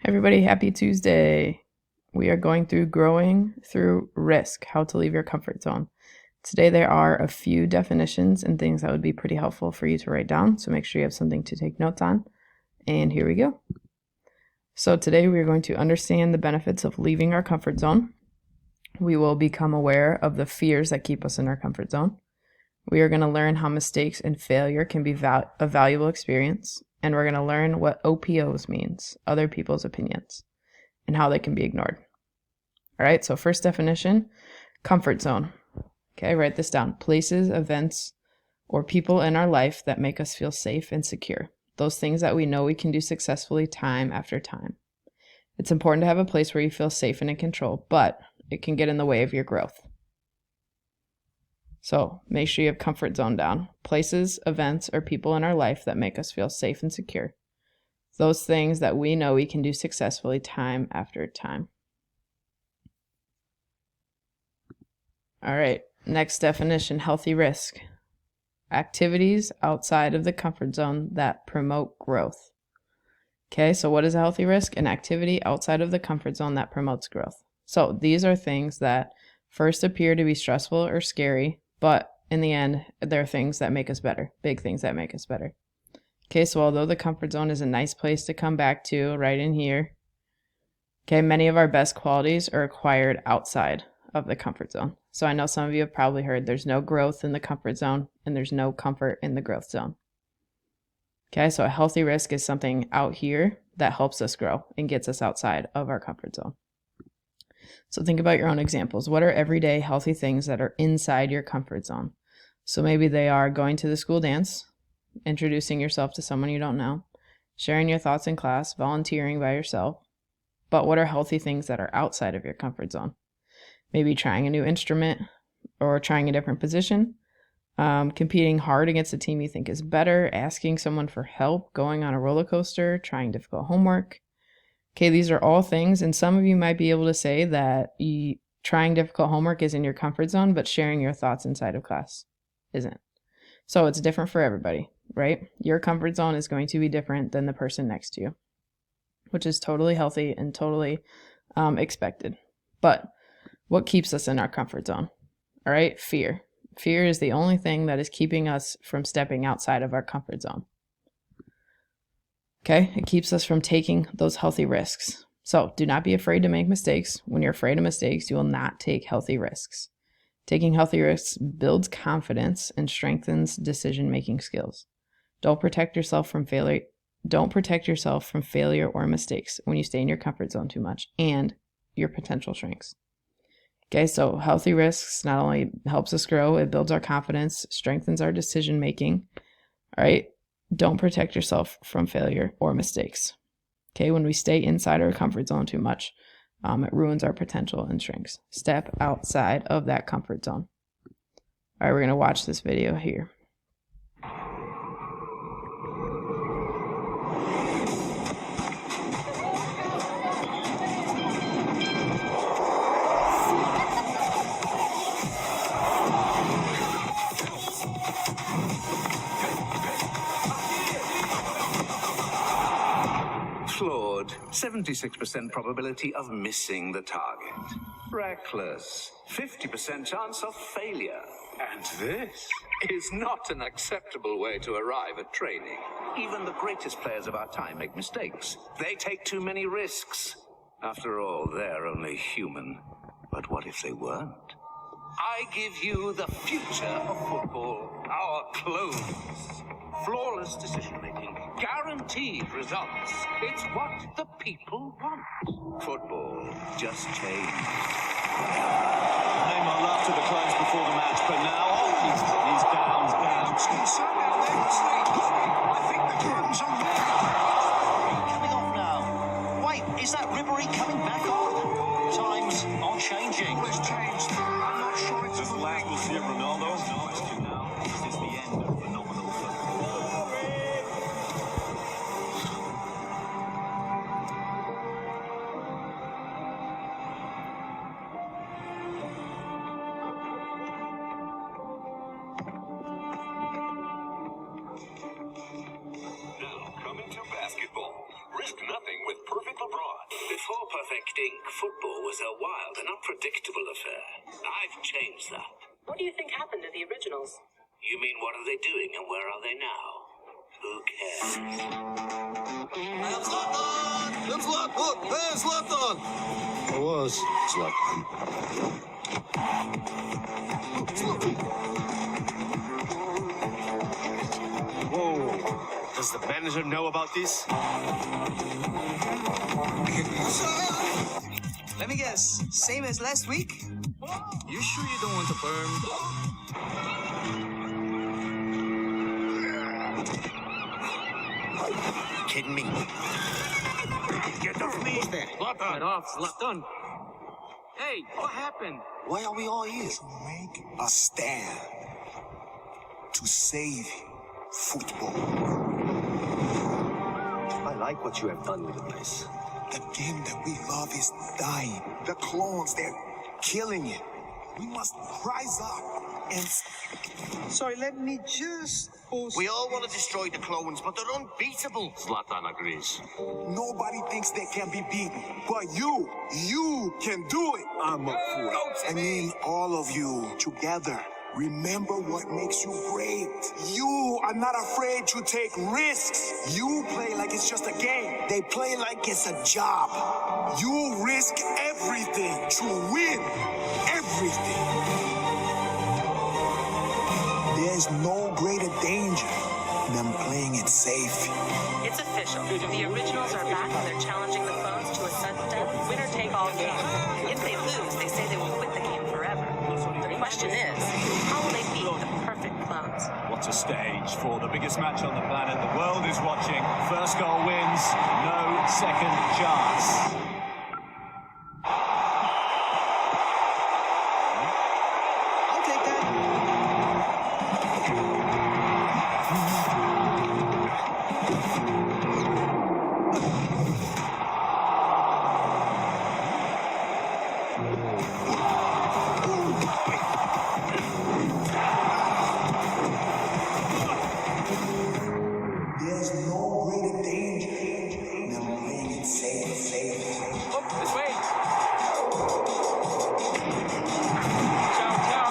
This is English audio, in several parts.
Everybody, happy Tuesday. We are going through growing through risk, how to leave your comfort zone. Today there are a few definitions and things that would be pretty helpful for you to write down, so make sure you have something to take notes on. And here we go. So today we are going to understand the benefits of leaving our comfort zone. We will become aware of the fears that keep us in our comfort zone. We are going to learn how mistakes and failure can be a valuable experience. And we're going to learn what OPOs means, other people's opinions, and how they can be ignored. All right, so first definition, comfort zone. Okay, write this down. Places, events, or people in our life that make us feel safe and secure. Those things that we know we can do successfully time after time. It's important to have a place where you feel safe and in control, but it can get in the way of your growth. So make sure you have comfort zone down. Places, events, or people in our life that make us feel safe and secure. Those things that we know we can do successfully time after time. All right, next definition, healthy risk. Activities outside of the comfort zone that promote growth. Okay, so what is a healthy risk? An activity outside of the comfort zone that promotes growth. So these are things that first appear to be stressful or scary, but in the end, they're things that make us better, big things that make us better. Okay, so although the comfort zone is a nice place to come back to right in here, okay, many of our best qualities are acquired outside of the comfort zone. So I know some of you have probably heard there's no growth in the comfort zone and there's no comfort in the growth zone. Okay, so a healthy risk is something out here that helps us grow and gets us outside of our comfort zone. So think about your own examples. What are everyday healthy things that are inside your comfort zone? So maybe they are going to the school dance, introducing yourself to someone you don't know, sharing your thoughts in class, volunteering by yourself. But what are healthy things that are outside of your comfort zone? Maybe trying a new instrument or trying a different position, competing hard against a team you think is better, asking someone for help, going on a roller coaster, trying difficult homework. Okay, these are all things, and some of you might be able to say that trying difficult homework is in your comfort zone, but sharing your thoughts inside of class isn't. So it's different for everybody, right? Your comfort zone is going to be different than the person next to you, which is totally healthy and totally expected. But what keeps us in our comfort zone? All right, fear. Fear is the only thing that is keeping us from stepping outside of our comfort zone. Okay, it keeps us from taking those healthy risks. So do not be afraid to make mistakes. When you're afraid of mistakes, you will not take healthy risks. Taking healthy risks builds confidence and strengthens decision-making skills. Don't protect yourself from failure. Don't protect yourself from failure or mistakes when you stay in your comfort zone too much, and your potential shrinks. Okay, so healthy risks not only helps us grow, it builds our confidence, strengthens our decision-making. All right. Don't protect yourself from failure or mistakes. Okay, when we stay inside our comfort zone too much, it ruins our potential and shrinks. Step outside of that comfort zone. All right, we're going to watch this video here. Flawed, 76% probability of missing the target. Reckless, 50% chance of failure. And this is not an acceptable way to arrive at training. Even the greatest players of our time make mistakes. They take too many risks. After all, they're only human. But what if they weren't? I give you the future of football, our clones. Flawless decision-making, guaranteed results. It's what the people want. Football just changed. Neymar laughed at the clones before the match, but now he's down. I think the clones are coming off now. Wait, is that Ribéry coming back on? Times are changing. It's changed. I'm not sure it's as last we'll see Ronaldo. No question now. Is this the end of phenomenal football? Now, coming to basketball. Risk nothing with Perfect LeBron. they doing and where are they now? Who cares? It's Zlatan! Look, there's Zlatan! It was Zlatan. Whoa. Does the manager know about this? Let me guess, same as last week? You sure you don't want to burn? Kidding me? Get off me! Who's that? Get off, Zlatan. Hey, what happened? Why are we all here? To make a stand. To save football. I like what you have done with the place. The game that we love is dying. The clones, they're killing it. We must rise up and... Sorry, let me just post... We all want to destroy the clones, but they're unbeatable. Zlatan agrees. Nobody thinks they can be beaten. But you can do it. I'm up for it. I mean, all of you together. Remember what makes you great. You are not afraid to take risks. You play like it's just a game. They play like it's a job. You risk everything to win everything. There's no greater danger than playing it safe. It's official. The originals are back and they're challenging the clones to a sudden death, winner-take-all game. If they lose, they say they will quit the game forever. The question is, how will they beat the perfect clones? What a stage for the biggest match on the planet. The world is watching. First goal wins. No second chance. I'll take that. There's no greater danger than playing it safe. Oh, this way. Ciao, ciao.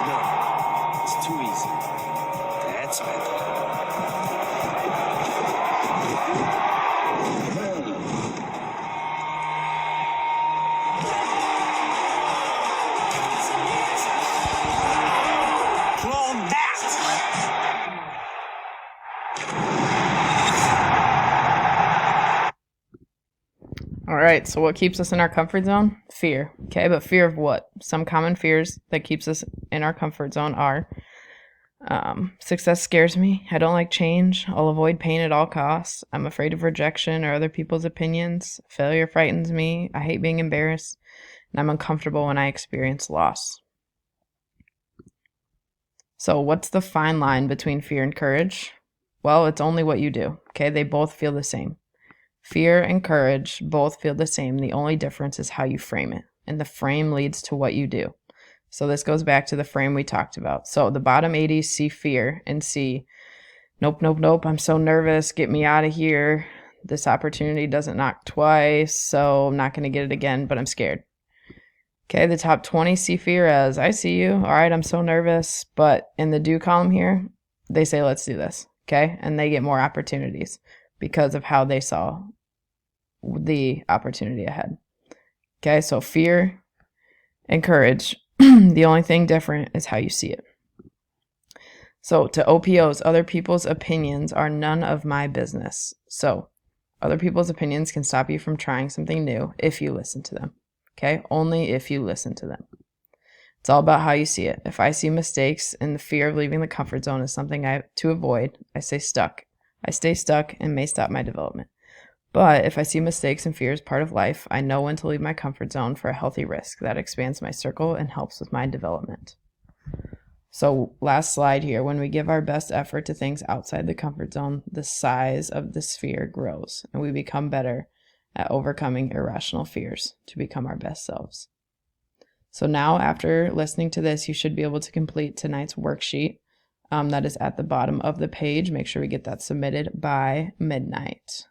No, it's too easy. That's better. Clone that! All right, so what keeps us in our comfort zone? Fear. Okay, but fear of what? Some common fears that keeps us in our comfort zone are success scares me. I don't like change. I'll avoid pain at all costs. I'm afraid of rejection or other people's opinions. Failure frightens me. I hate being embarrassed. And I'm uncomfortable when I experience loss. So what's the fine line between fear and courage? Well, it's only what you do. Okay, they both feel the same. Fear and courage both feel the same. The only difference is how you frame it. And the frame leads to what you do. So this goes back to the frame we talked about. So the bottom 80s see fear and see, nope, nope, nope, I'm so nervous. Get me out of here. This opportunity doesn't knock twice, so I'm not going to get it again, but I'm scared. Okay, the top 20 see fear as, I see you. All right, I'm so nervous. But in the do column here, they say, let's do this. Okay, and they get more opportunities because of how they saw the opportunity ahead. Okay, so fear and courage, the only thing different is how you see it. So to OPOs, other people's opinions are none of my business. So other people's opinions can stop you from trying something new if you listen to them. Okay, only if you listen to them. It's all about how you see it. If I see mistakes and the fear of leaving the comfort zone is something I have to avoid, I stay stuck. I stay stuck and may stop my development. But if I see mistakes and fear as part of life, I know when to leave my comfort zone for a healthy risk that expands my circle and helps with my development. So last slide here, when we give our best effort to things outside the comfort zone, the size of the sphere grows and we become better at overcoming irrational fears to become our best selves. So now after listening to this, you should be able to complete tonight's worksheet that is at the bottom of the page. Make sure we get that submitted by midnight.